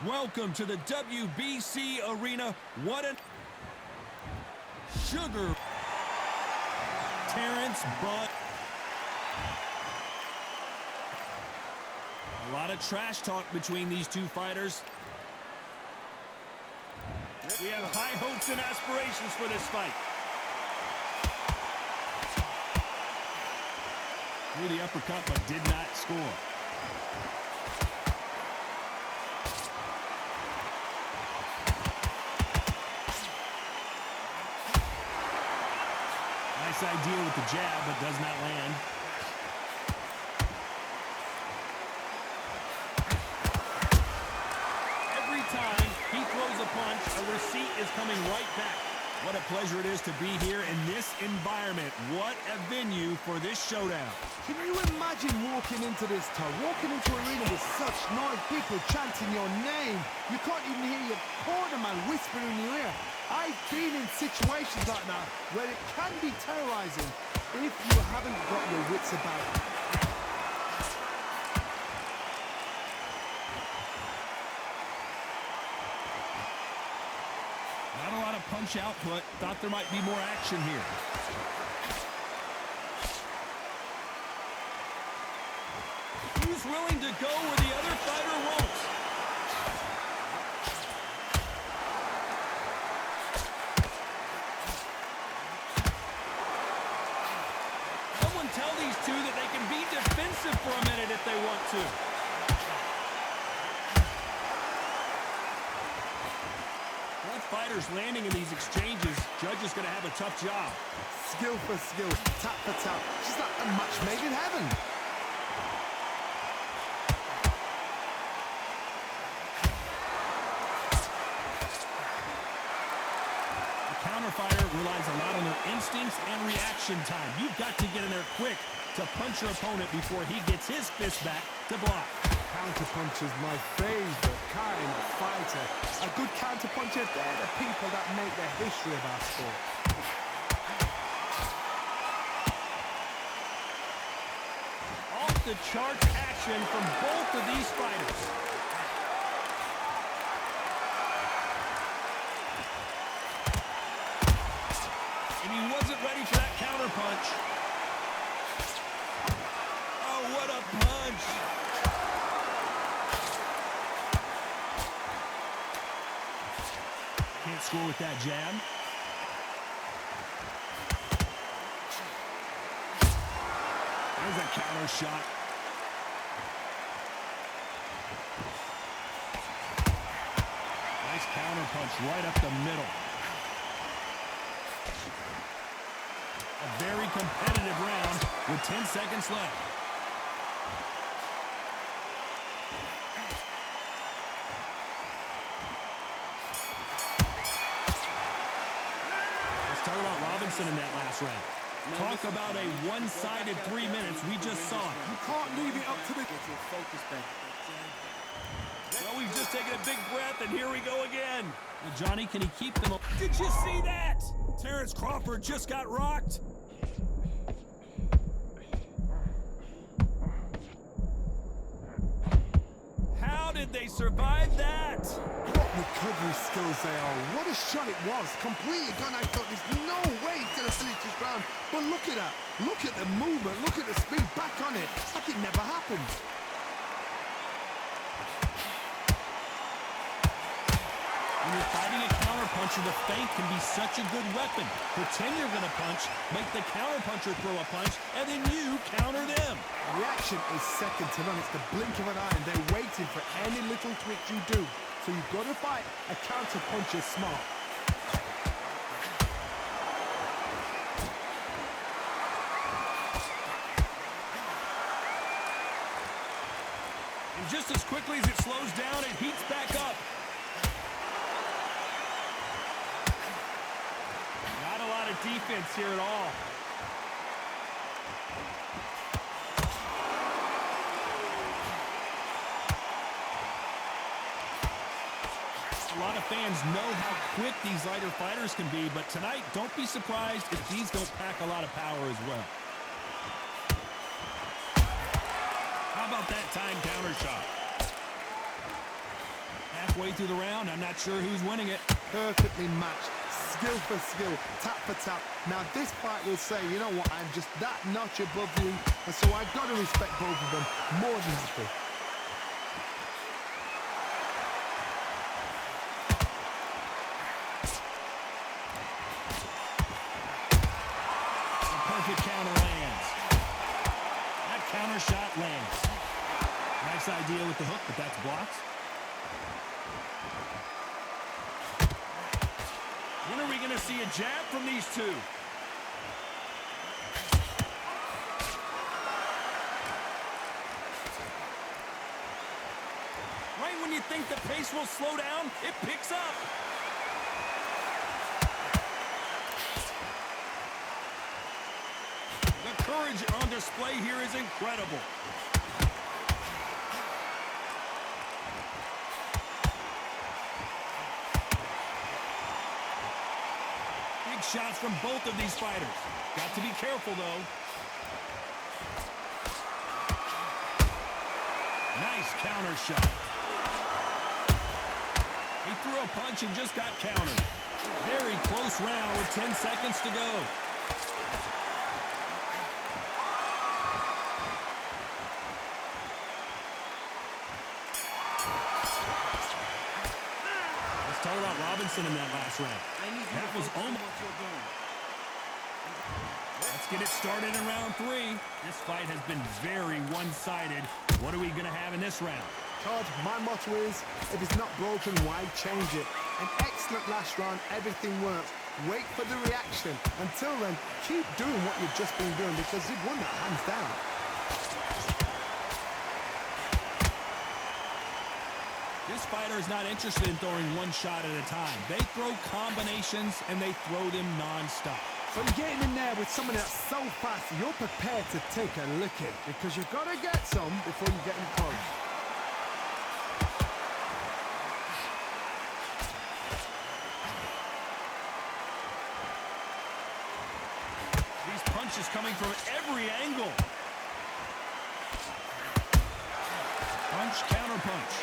Welcome to the WBC Arena. What a sugar. Terrence Budd. A lot of trash talk between these two fighters. We have high hopes and aspirations for this fight. Threw the uppercut but did not score. Nice idea with the jab, but does not land. Every time he throws a punch, a receipt is coming right back. What a pleasure it is to be here in this environment. What a venue for this showdown. Can you imagine walking into this town, walking into an arena with such noise, people chanting your name? You can't even hear your cornerman whispering in your ear. I've been in situations like that where it can be terrorizing if you haven't got your wits about you. Not a lot of punch output. Thought there might be more action here. Who's willing to go where the other fighter won't? Someone tell these two that they can be defensive for a minute if they want to. Both fighters landing in these exchanges. Judge is going to have a tough job. Skill for skill, tap for tap. Just like a match made in heaven. Fighter relies a lot on their instincts and reaction time. You've got to get in there quick to punch your opponent before he gets his fist back to block. Counterpunch is my favorite kind of fighter. A good counterpuncher, they're the people that make the history of our sport. Off the charts action from both of these fighters. Ready for that counter punch. Oh, what a punch. Can't score with that jab. There's a counter shot. Nice counter punch right up the middle. A very competitive round with 10 seconds left. Let's talk about Robinson in that last round. Talk about a one-sided 3 minutes. We just saw it. You can't leave it up to the... Well, we've just taken a big breath, and here we go again. Well, Johnny, can he keep them up? Did you see that? Terrence Crawford just got rocked. How did they survive that? What recovery skills they are. What a shot it was. Completely gone. I thought there's no way he's going to finish this round. But look at that. Look at the movement. Look at the speed. Back on it. It's like it never happened. When you're fighting a counterpuncher, the feint can be such a good weapon. Pretend you're going to punch, make the counterpuncher throw a punch, and then you counter them. Reaction is second to none. It's the blink of an eye, and they're waiting for any little twitch you do. So you've got to fight a counterpuncher smart. And just as quickly as it slows down, it heats back up. Not a lot of defense here at all. A lot of fans know how quick these lighter fighters can be, but tonight, don't be surprised if these don't pack a lot of power as well. How about that time counter shot? Halfway through the round, I'm not sure who's winning it. Perfectly matched, skill for skill, tap for tap. Now this fight will say, you know what, I'm just that notch above you, and so I've got to respect both of them more than happy. The perfect counter lands. That counter shot lands. Nice idea with the hook, but that's blocked. When are we going to see a jab from these two? Right when you think the pace will slow down, it picks up. The courage on display here is incredible. Shots from both of these fighters. Got to be careful, though. Nice counter shot. He threw a punch and just got countered. Very close round with 10 seconds to go. Let's talk about Robinson in that last round. That was almost... Let's get it started in round 3. This fight has been very one-sided. What are we going to have in this round? Todd, my motto is, if it's not broken, why change it? An excellent last round, everything works. Wait for the reaction. Until then, keep doing what you've just been doing because you've won that hands down. This fighter is not interested in throwing one shot at a time. They throw combinations and they throw them non-stop. So you're getting in there with someone that's so fast, you're prepared to take a licking because you've got to get some before you get in close. These punches coming from every angle. Punch, counter punch.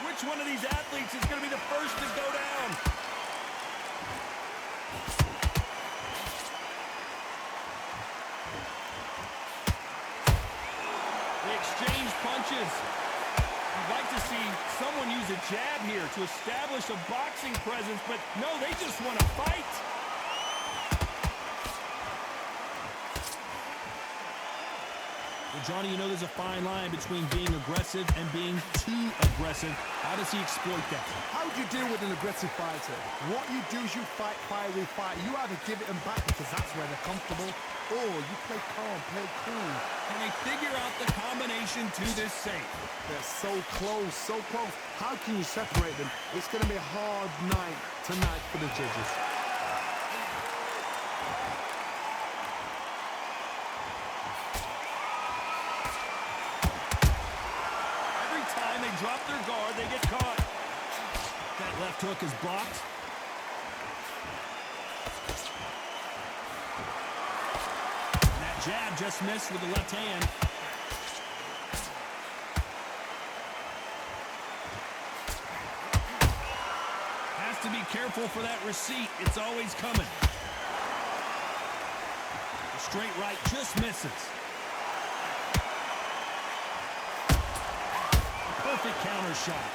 Which one of these athletes is going to be the first to go down? They exchange punches. You'd like to see someone use a jab here to establish a boxing presence, but no, they just want to fight. Well, Johnny, you know there's a fine line between being aggressive and being too aggressive. How does he exploit that? How do you deal with an aggressive fighter? What you do is you fight, fire, fight. You either give it them back because that's where they're comfortable, or you play calm, play cool. Can they figure out the combination to this safe? They're so close, so close. How can you separate them? It's going to be a hard night tonight for the judges. Drop their guard, they get caught. That left hook is blocked. And that jab just missed with the left hand. Has to be careful for that receipt. It's always coming. The straight right just misses. Perfect counter shot.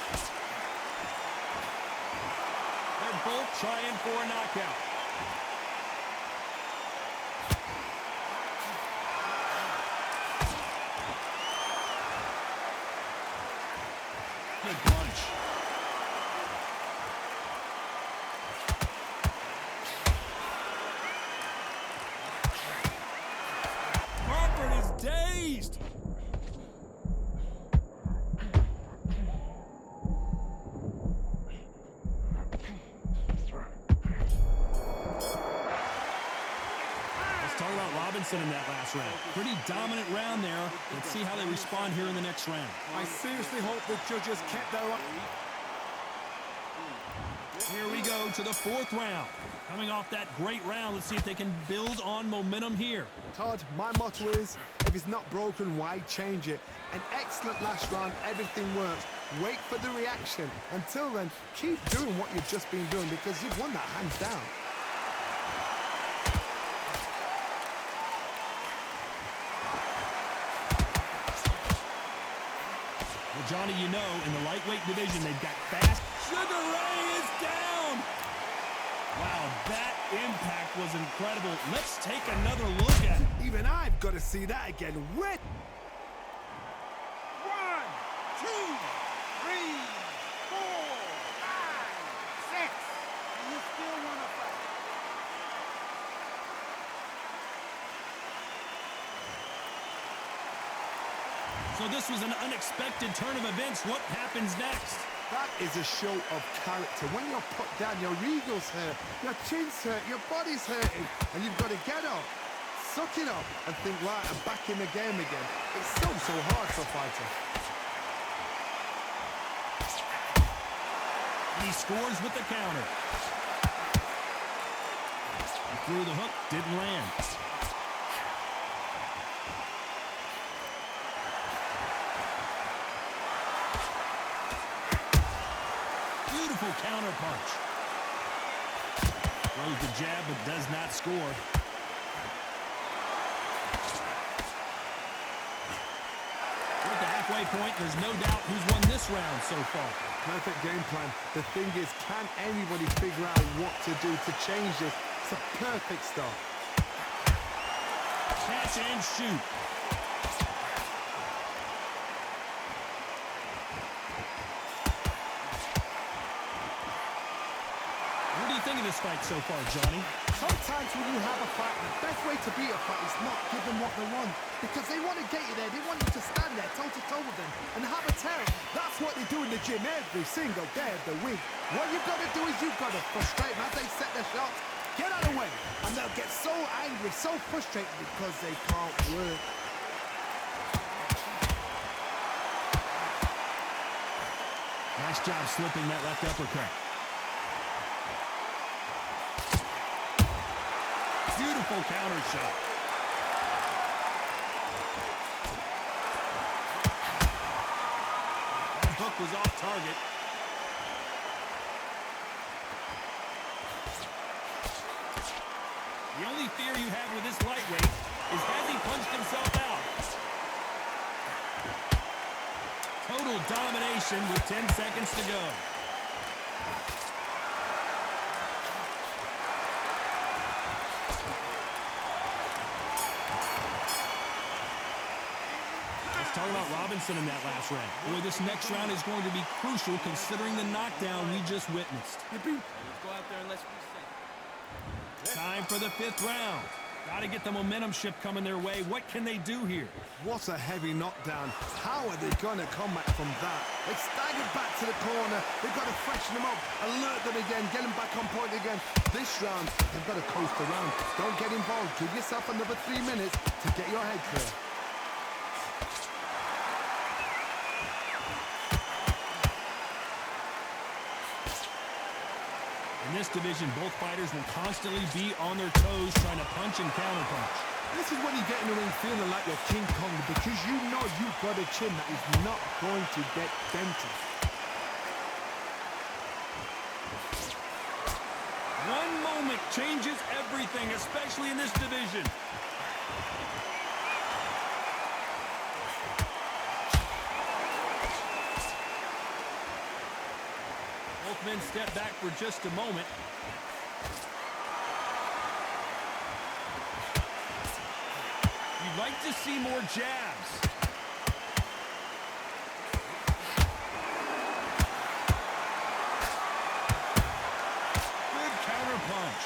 They're both trying for a knockout. Good punch. Crawford is dazed. talk about Robinson in that last round. Pretty dominant round there. Let's see how they respond here in the next round. I seriously hope the judges kept their eye. Here we go to the fourth round. Coming off that great round, let's see if they can build on momentum here. Todd, my motto is, if it's not broken, why change it? An excellent last round, everything works. Wait for the reaction. Until then, keep doing what you've just been doing because you've won that hands down. Well, Johnny, you know, in the lightweight division, they've got fast. Sugar Ray is down! Wow, that impact was incredible. Let's take another look at it. Even I've got to see that again. Wait! 1, 2, 3, 4, 5, 6. You still want to fight? So this was an unexpected turn of events. What happens next? That is a show of character. When you're put down, your ego's hurt, your chin's hurt, your body's hurting, and you've got to get up, suck it up, and think, right, I'm back in the game again. It's so hard for a fighter. He scores with the counter. He threw the hook, didn't land. Beautiful counter punch. Throws the jab but does not score. We're at the halfway point. There's no doubt who's won this round so far. Perfect game plan. The thing is, can anybody figure out what to do to change this? It's a perfect start. Catch and shoot. What do you think of this fight so far, Johnny? Sometimes when you have a fight, the best way to beat a fight is not give them what they want. Because they want to get you there. They want you to stand there toe-to-toe with them and have a tear. That's what they do in the gym every single day of the week. What you've got to do is you've got to frustrate them as they set their shots. Get out of the way. And they'll get so angry, so frustrated because they can't work. Nice job slipping that left uppercut. Beautiful counter shot. That hook was off target. The only fear you have with this lightweight is has he punched himself out? Total domination with 10 seconds to go. Talk about Robinson in that last round. Boy, this next round is going to be crucial considering the knockdown we just witnessed. Let's go out there and let's reset. Time for the fifth round. Got to get the momentum shift coming their way. What can they do here? What a heavy knockdown. How are they going to come back from that? They staggered back to the corner. They've got to freshen them up, alert them again, get them back on point again. This round, they've got to coast around. Don't get involved. Give yourself another 3 minutes to get your head clear. In this division, both fighters will constantly be on their toes trying to punch and counterpunch. This is when you get in the ring feeling like you're King Kong because you know you've got a chin that is not going to get dented. One moment changes everything, especially in this division. Both men step back for just a moment. You'd like to see more jabs. Good counter punch.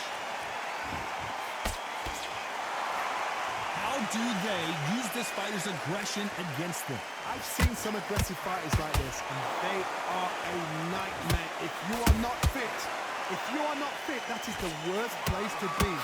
How do they use this fighter's aggression against them? I've seen some aggressive fighters like this, and they are a nightmare. If you are not fit, that is the worst place to be.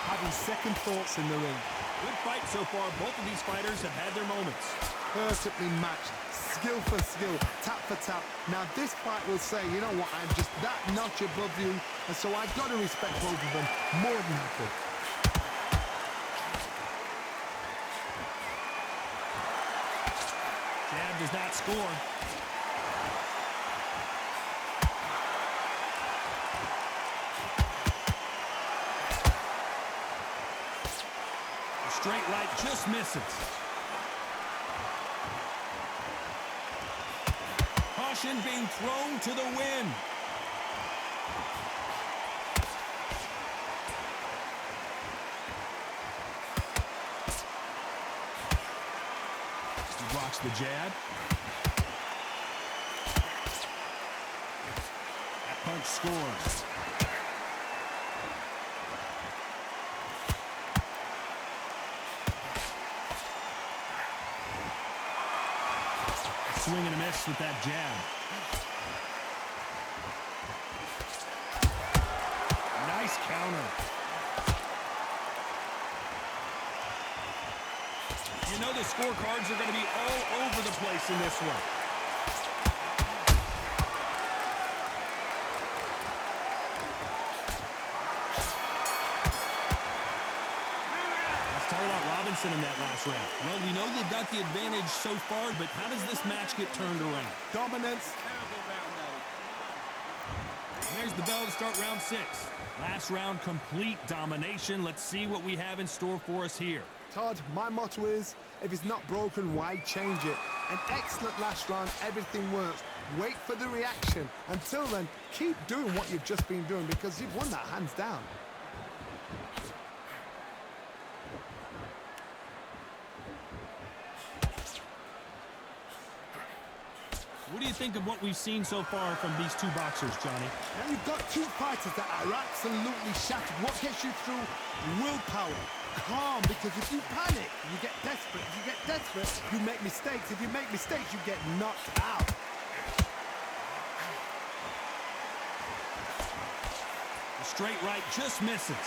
having second thoughts in the ring. Good fight so far. Both of these fighters have had their moments. Perfectly matched, skill for skill, tap for tap. Now this fight will say, you know what, I'm just that notch above you, and so I've got to respect both of them more than happy. Jab does not score. The straight right just misses. Caution being thrown to the wind. He blocks the jab. That punch scores. Swing and a miss with that jab. Nice counter. You know the scorecards are going to be all over the place in this one. Let's talk about Robinson in that last round. Well, we know they've got the advantage so far, but how does this match get turned around? Dominance. Terrible round, though. There's the bell to start round 6. Last round, complete domination. Let's see what we have in store for us here. Todd, my motto is, if it's not broken, why change it? An excellent last round, everything works. Wait for the reaction. Until then, keep doing what you've just been doing because you've won that hands down. What do you think of what we've seen so far from these two boxers, Johnny? Now you've got two fighters that are absolutely shattered. What gets you through? Willpower. Calm, because if you panic, you get desperate. If you get desperate, you make mistakes. If you make mistakes, you get knocked out. The straight right just misses.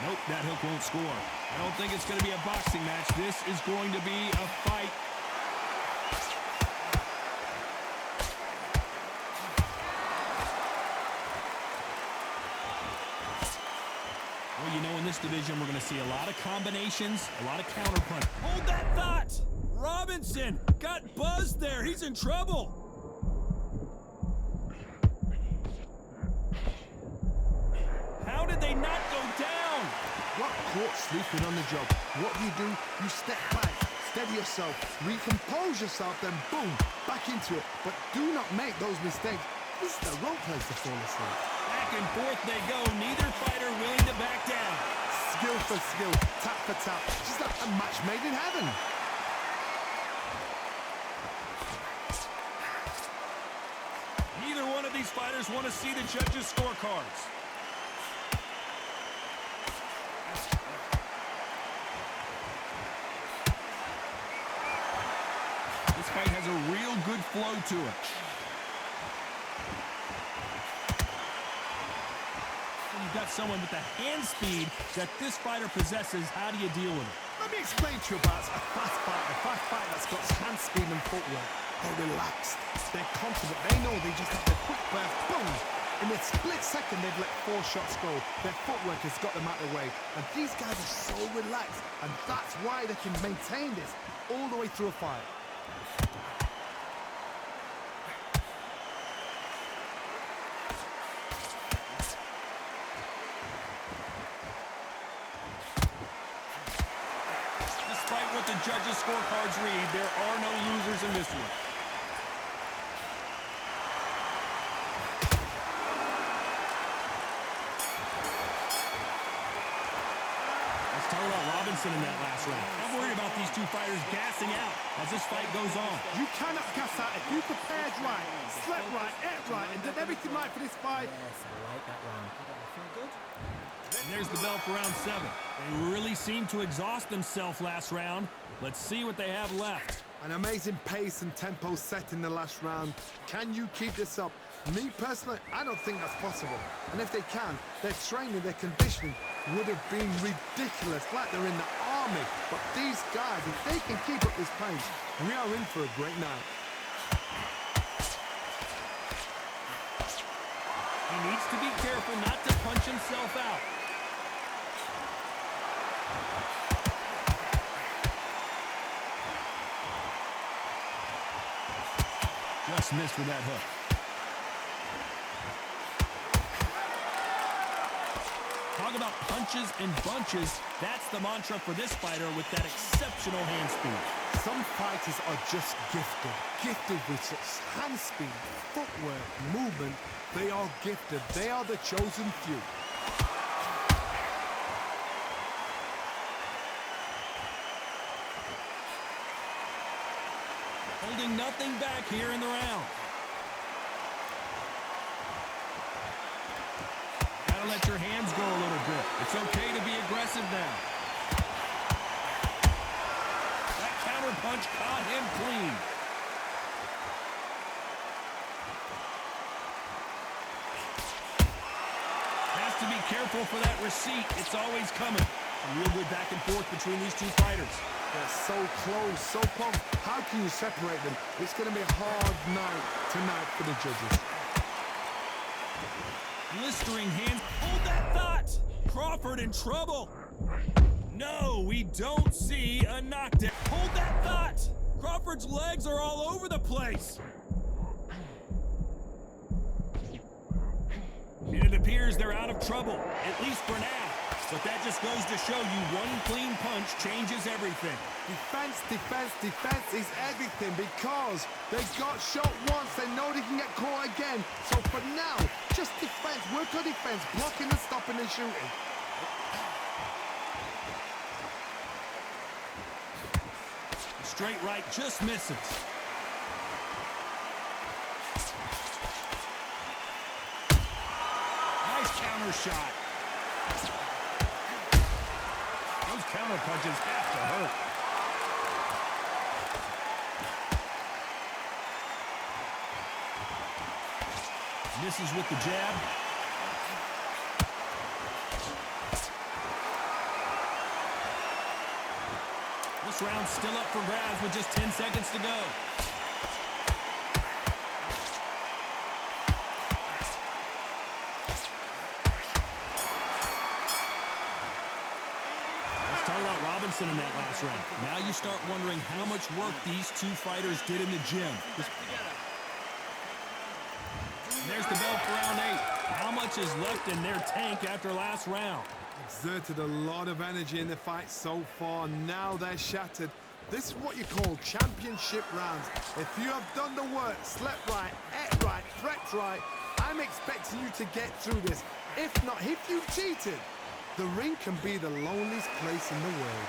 Nope, that hook won't score. I don't think it's going to be a boxing match. This is going to be a fight. Well, you know, in this division, we're going to see a lot of combinations, a lot of counterpunch. Hold that thought! Robinson got buzzed there. He's in trouble. How did they not go down? Got caught sleeping on the job. What do? You step back, steady yourself, recompose yourself, then boom, back into it. But do not make those mistakes. This is the wrong place to fall asleep. Back and forth they go. Neither fighter willing to back down. Skill for skill, tap for tap. Just like a match made in heaven. Neither one of these fighters want to see the judges' scorecards. This fight has a real good flow to it. When you've got someone with the hand speed that this fighter possesses, how do you deal with it? Let me explain to you about a fast fight that's got hand speed and footwork. They're relaxed, they're confident, they know they just have the quick burst, boom! In a split second, they've let 4 shots go. Their footwork has got them out of the way. And these guys are so relaxed, and that's why they can maintain this all the way through a fight. Despite what the judges' scorecards read, there are no losers in this one. Let's talk about Robinson in that last round. I'm worried about these two fighters gassing out as this fight goes on. You cannot gas out if you prepared right, slept right, ate right, and did everything right for this fight. Yes, I like that round. Feel good? This And there's the bell for round 7. They really seemed to exhaust themselves last round. Let's see what they have left. An amazing pace and tempo set in the last round. Can you keep this up? Me personally, I don't think that's possible. And if they can, their training, their conditioning would have been ridiculous, like they're in the army. But these guys, if they can keep up this pace, we are in for a great night. He needs to be careful not to punch himself out. Just missed with that hook. Talk about punches and bunches. That's the mantra for this fighter with that exceptional hand speed. Some fighters are just gifted with such hand speed, footwork, movement. They are gifted. They are the chosen few. Holding nothing back here in the round. Gotta let your hands go a little bit. It's okay to be aggressive now. That counter punch caught him clean. Has to be careful for that receipt. It's always coming. A real good back and forth between these two fighters. They're so close, so close. How can you separate them? It's going to be a hard night tonight for the judges. Blistering hands. Hold that thought. Crawford in trouble. No, we don't see a knockdown. Hold that thought. Crawford's legs are all over the place. And it appears they're out of trouble, at least for now. But that just goes to show you one clean punch changes everything. Defense, defense, defense is everything because they got shot once. They know they can get caught again. So for now, just defense. Work on defense, blocking and stopping and shooting. Straight right just misses. Nice counter shot. Those counter punches have to hurt. Misses with the jab. This round's still up for grabs with just 10 seconds to go. Robinson in that last round. Now you start wondering how much work these two fighters did in the gym. There's the bell for round 8. How much is left in their tank after last round? Exerted a lot of energy in the fight so far. Now they're shattered. This is what you call championship rounds. If you have done the work, slept right, ate right, prepped right, I'm expecting you to get through this. If not, if you've cheated, the ring can be the loneliest place in the world.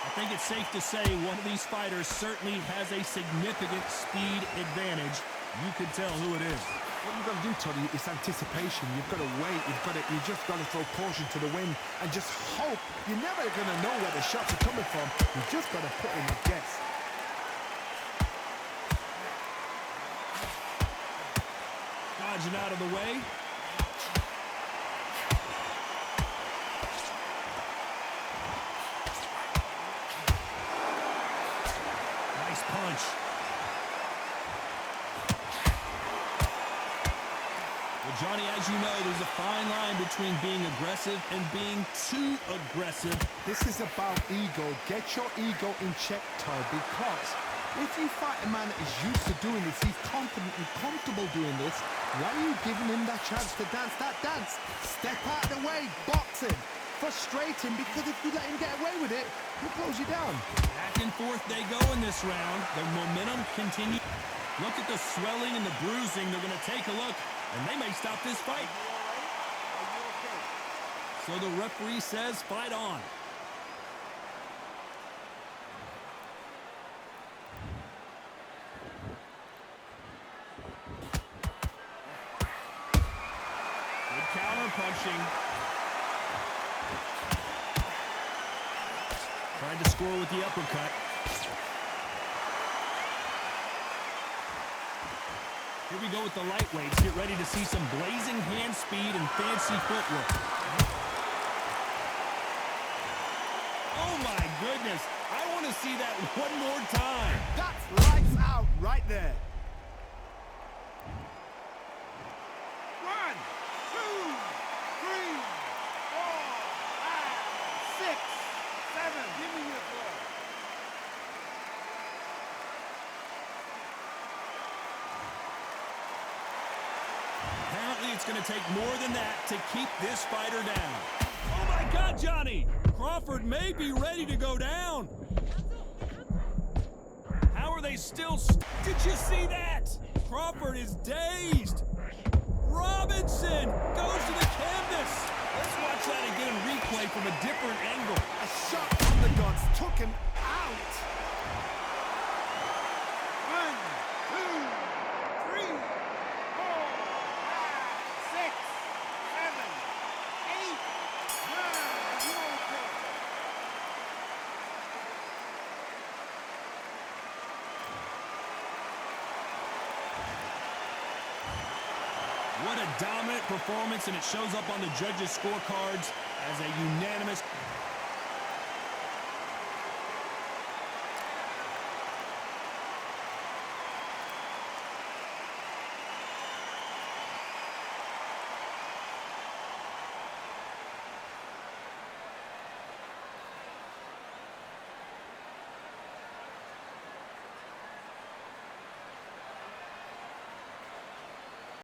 I think it's safe to say one of these fighters certainly has a significant speed advantage. You could tell who it is. What you've got to do, Toddy, is anticipation. You've got to wait. You just got to throw caution to the wind and just hope. You're never going to know where the shots are coming from. You just got to put in a guess. Dodging out of the way. Nice punch. Well, Johnny, as you know, there's a fine line between being aggressive and being too aggressive. This is about ego. Get your ego in check, Todd, because if you fight a man that is used to doing this, he's confident and comfortable doing this, why are you giving him that chance to dance that dance? Step out of the way, box him, frustrate him, because if you let him get away with it, he'll close you down. Back and forth they go in this round. The momentum continues. Look at the swelling and the bruising. They're going to take a look, and they may stop this fight. So the referee says fight on. counter-punching. Trying to score with the uppercut. Here we go with the lightweights. Get ready to see some blazing hand speed and fancy footwork. Oh my goodness. I want to see that one more time. That's lights out right there. 1, 2, 3, 4, 5, 6, 7. Give me your ball. Apparently it's going to take more than that to keep this fighter down. Oh my God, Johnny! Crawford may be ready to go down. How are they still Did you see that? Crawford is dazed. Robinson goes to the canvas. Let's watch that again in replay from a different angle. A shot from the guns took him out. 1, 2, 3, 4, 5, 6, 7, 8, 9. You okay? What a dominant performance, and it shows up on the judges' scorecards as a unanimous